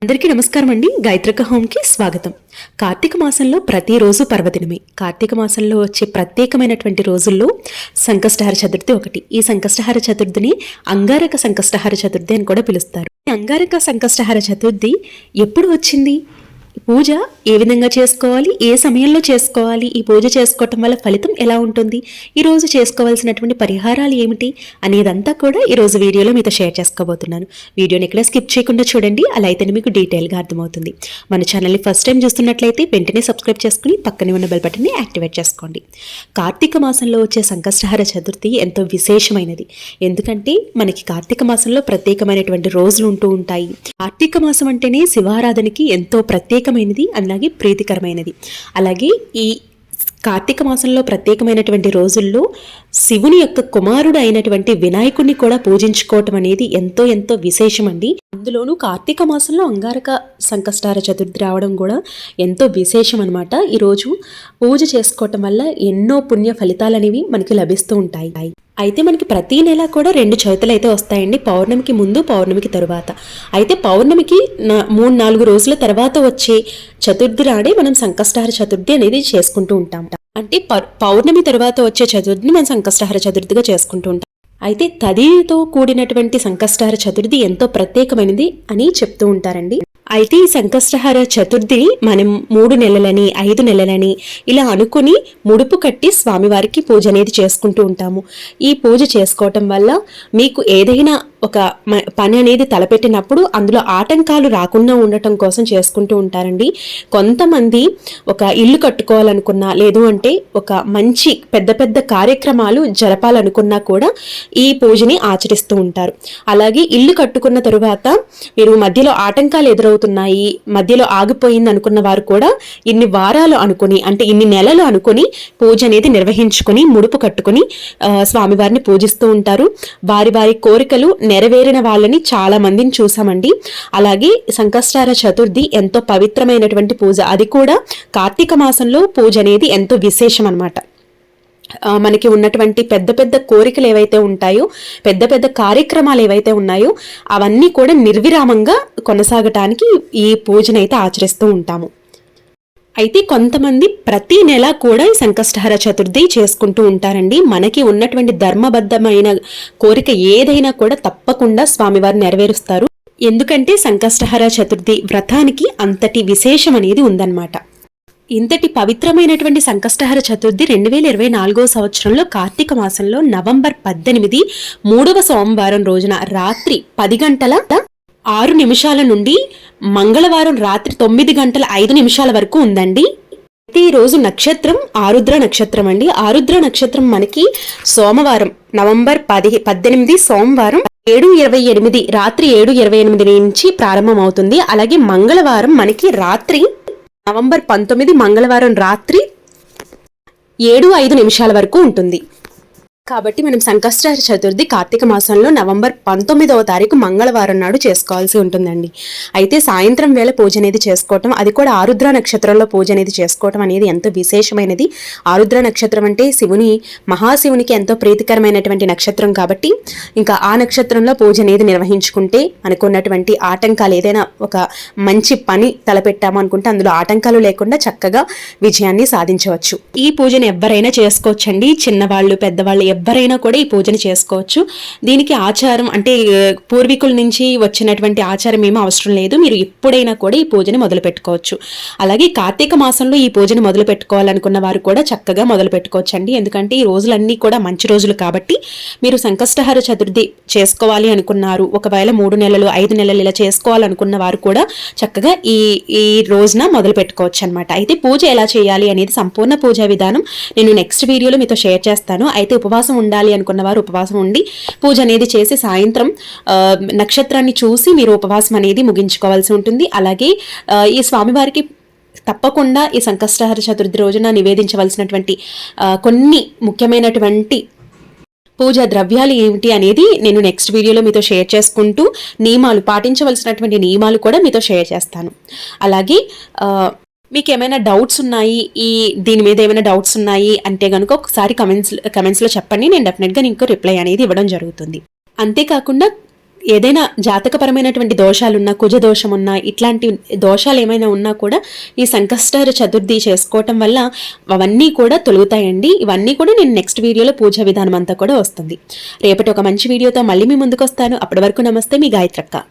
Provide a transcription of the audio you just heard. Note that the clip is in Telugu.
అందరికీ నమస్కారం అండి. గాయత్రిక హోమ్కి స్వాగతం. కార్తీక మాసంలో ప్రతిరోజు పర్వదినమే. కార్తీక మాసంలో వచ్చే ప్రత్యేకమైనటువంటి రోజుల్లో సంకష్టహార చతుర్థి ఒకటి. ఈ సంకష్టహార చతుర్థిని అంగారక సంకష్టహార చతుర్థి అని కూడా పిలుస్తారు. అంగారక సంకష్టహార చతుర్థి ఎప్పుడు వచ్చింది? పూజ ఏ విధంగా చేసుకోవాలి, ఏ సమయంలో చేసుకోవాలి, ఈ పూజ చేసుకోవటం వల్ల ఫలితం ఎలా ఉంటుంది, ఈరోజు చేసుకోవాల్సినటువంటి పరిహారాలు ఏమిటి అనేదంతా కూడా ఈరోజు వీడియోలో మీతో షేర్ చేసుకోబోతున్నాను. వీడియోని ఎక్కడ స్కిప్ చేయకుండా చూడండి, అలా అయితేనే మీకు డీటెయిల్గా అర్థమవుతుంది. మన ఛానల్ని ఫస్ట్ టైం చూస్తున్నట్లయితే వెంటనే సబ్స్క్రైబ్ చేసుకుని పక్కనే ఉన్న బెల్ బటన్ని యాక్టివేట్ చేసుకోండి. కార్తీక మాసంలో వచ్చే సంకష్టహార చతుర్థి ఎంతో విశేషమైనది. ఎందుకంటే మనకి కార్తీక మాసంలో ప్రత్యేకమైనటువంటి రోజులు ఉంటూ ఉంటాయి. కార్తీక మాసం అంటేనే శివారాధనకి ఎంతో ప్రత్యేకమైనది, అలాగే ప్రీతికరమైనది. అలాగే ఈ కార్తీక మాసంలో ప్రత్యేకమైనటువంటి రోజుల్లో శివుని యొక్క కుమారుడు అయినటువంటి వినాయకుడిని కూడా పూజించుకోవటం అనేది ఎంతో ఎంతో విశేషమండి. అందులోనూ కార్తీక మాసంలో అంగారక సంకష్టహార చతుర్థి రావడం కూడా ఎంతో విశేషం అనమాట. ఈరోజు పూజ చేసుకోవటం వల్ల ఎన్నో పుణ్య ఫలితాలు అనేవి మనకి లభిస్తూ ఉంటాయి. అయితే మనకి ప్రతి నెల కూడా 2 చవితులు అయితే వస్తాయండి. పౌర్ణమికి ముందు, పౌర్ణమికి తరువాత. అయితే పౌర్ణమికి 3-4 రోజుల తర్వాత వచ్చే చతుర్థి నాడే మనం సంకష్టహార చతుర్థి అనేది చేసుకుంటూ ఉంటాం. అంటే పౌర్ణమి తర్వాత వచ్చే చతుర్థిని మనం సంకష్టహార చతుర్థిగా చేసుకుంటూ ఉంటాం. అయితే తదితో కూడినటువంటి సంకష్టహార చతుర్థి ఎంతో ప్రత్యేకమైనది అని చెప్తూ ఉంటారండి. అయితే ఈ సంకష్టహార చతుర్థిని మనం 3 నెలలని 5 నెలలని ఇలా అనుకుని ముడుపు కట్టి స్వామివారికి పూజ అనేది చేసుకుంటూ ఉంటాము. ఈ పూజ చేసుకోవటం వల్ల మీకు ఏదైనా ఒక పని అనేది తలపెట్టినప్పుడు అందులో ఆటంకాలు రాకుండా ఉండటం కోసం చేసుకుంటూ ఉంటారండి. కొంతమంది ఒక ఇల్లు కట్టుకోవాలనుకున్నా, లేదు అంటే ఒక మంచి పెద్ద పెద్ద కార్యక్రమాలు జరపాలనుకున్నా కూడా ఈ పూజని ఆచరిస్తూ ఉంటారు. అలాగే ఇల్లు కట్టుకున్న తరువాత మీరు మధ్యలో ఆటంకాలు ఎదురవుతున్నాయి, మధ్యలో ఆగిపోయింది అనుకున్న వారు కూడా ఇన్ని వారాలు అనుకుని, అంటే ఇన్ని నెలలు అనుకుని పూజ అనేది నిర్వహించుకుని ముడుపు కట్టుకుని స్వామివారిని పూజిస్తూ ఉంటారు. వారి వారి కోరికలు నెరవేరిన వాళ్ళని చాలా మందిని చూసామండి. అలాగే సంకష్టహార చతుర్థి ఎంతో పవిత్రమైనటువంటి పూజ. అది కూడా కార్తీక మాసంలో పూజ అనేది ఎంతో విశేషం అన్నమాట. మనకి ఉన్నటువంటి పెద్ద పెద్ద కోరికలు ఏవైతే ఉంటాయో, పెద్ద పెద్ద కార్యక్రమాలు ఏవైతే ఉన్నాయో అవన్నీ కూడా నిర్విరామంగా కొనసాగటానికి ఈ పూజనైతే ఆచరిస్తూ ఉంటాము. అయితే కొంతమంది ప్రతి నెల కూడా ఈ సంకష్టహార చతుర్థి చేసుకుంటూ ఉంటారండి. మనకి ఉన్నటువంటి ధర్మబద్ధమైన కోరిక ఏదైనా కూడా తప్పకుండా స్వామివారు నెరవేరుస్తారు. ఎందుకంటే సంకష్టహార చతుర్థి వ్రతానికి అంతటి విశేషం అనేది ఉందన్నమాట. ఇంతటి పవిత్రమైనటువంటి సంకష్టహార చతుర్థి 2024 సంవత్సరంలో కార్తీక మాసంలో నవంబర్ 18 3వ సోమవారం రోజున రాత్రి 10 గంటల 6 నిమిషాల నుండి మంగళవారం రాత్రి 9 గంటల 5 నిమిషాల వరకు ఉందండి. అయితే ఈ రోజు నక్షత్రం ఆరుద్ర నక్షత్రం అండి. ఆరుద్ర నక్షత్రం మనకి సోమవారం నవంబర్ 18 సోమవారం 7:28 రాత్రి 7:28 నుంచి ప్రారంభం అవుతుంది. అలాగే మంగళవారం మనకి రాత్రి నవంబర్ 19 మంగళవారం రాత్రి 7:05 నిమిషాల వరకు ఉంటుంది. కాబట్టి మనం సంకష్టహార చతుర్థి కార్తీక మాసంలో నవంబర్ 19వ తారీఖు మంగళవారం నాడు చేసుకోవాల్సి ఉంటుందండి. అయితే సాయంత్రం వేళ పూజ అనేది చేసుకోవటం, అది కూడా ఆరుద్ర నక్షత్రంలో పూజ అనేది చేసుకోవటం అనేది ఎంతో విశేషమైనది. ఆరుద్ర నక్షత్రం అంటే మహాశివునికి ఎంతో ప్రీతికరమైనటువంటి నక్షత్రం కాబట్టి ఇంకా ఆ నక్షత్రంలో పూజ అనేది నిర్వహించుకుంటే అనుకున్నటువంటి ఆటంకాలు, ఏదైనా ఒక మంచి పని తలపెట్టాము అనుకుంటే అందులో ఆటంకాలు లేకుండా చక్కగా విజయాన్ని సాధించవచ్చు. ఈ పూజను ఎవరైనా చేసుకోవచ్చండి. చిన్నవాళ్ళు, పెద్దవాళ్ళు ఎవరైనా కూడా ఈ పూజను చేసుకోవచ్చు. దీనికి ఆచారం అంటే పూర్వీకుల నుంచి వచ్చినటువంటి ఆచారం ఏమీ అవసరం లేదు. మీరు ఎప్పుడైనా కూడా ఈ పూజని మొదలు పెట్టుకోవచ్చు. అలాగే కార్తీక మాసంలో ఈ పూజను మొదలు పెట్టుకోవాలనుకున్న వారు కూడా చక్కగా మొదలు పెట్టుకోవచ్చండి. ఎందుకంటే ఈ రోజులన్నీ కూడా మంచి రోజులు కాబట్టి మీరు సంకష్టహార చతుర్థి చేసుకోవాలి అనుకున్నారు, ఒకవేళ 3 నెలలు 5 నెలలు ఇలా చేసుకోవాలనుకున్న వారు కూడా చక్కగా ఈ రోజున మొదలు పెట్టుకోవచ్చు అనమాట. అయితే పూజ ఎలా చేయాలి అనేది సంపూర్ణ పూజా విధానం నేను నెక్స్ట్ వీడియోలో మీతో షేర్ చేస్తాను. అయితే ఉపవాసం ఉండాలి అనుకున్న వారు ఉపవాసం ఉండి పూజ అనేది చేసి సాయంత్రం నక్షత్రాన్ని చూసి మీరు ఉపవాసం అనేది ముగించుకోవాల్సి ఉంటుంది. అలాగే ఈ స్వామివారికి తప్పకుండా ఈ సంకష్టహార చతుర్థి రోజున నివేదించవలసినటువంటి కొన్ని ముఖ్యమైనటువంటి పూజా ద్రవ్యాలు ఏమిటి అనేది నేను నెక్స్ట్ వీడియోలో మీతో షేర్ చేసుకుంటూ పాటించవలసినటువంటి నియమాలు కూడా మీతో షేర్ చేస్తాను. అలాగే మీకు ఏమైనా డౌట్స్ ఉన్నాయి, దీని మీద ఏమైనా డౌట్స్ ఉన్నాయి అంటే కనుక ఒకసారి కమెంట్స్లో చెప్పండి. నేను డెఫినెట్గా మీకు రిప్లై అనేది ఇవ్వడం జరుగుతుంది. అంతేకాకుండా ఏదైనా జాతకపరమైనటువంటి దోషాలున్నా, కుజ దోషం ఉన్నా, ఇట్లాంటి దోషాలు ఏమైనా ఉన్నా కూడా ఈ సంకష్టహర చతుర్థి చేసుకోవటం వల్ల అవన్నీ కూడా తొలుగుతాయండి. ఇవన్నీ కూడా నేను నెక్స్ట్ వీడియోలో పూజా విధానం అంతా కూడా వస్తుంది. రేపటి ఒక మంచి వీడియోతో మళ్ళీ మీ ముందుకు వస్తాను. అప్పటి వరకు నమస్తే, మీ గాయత్రక్క.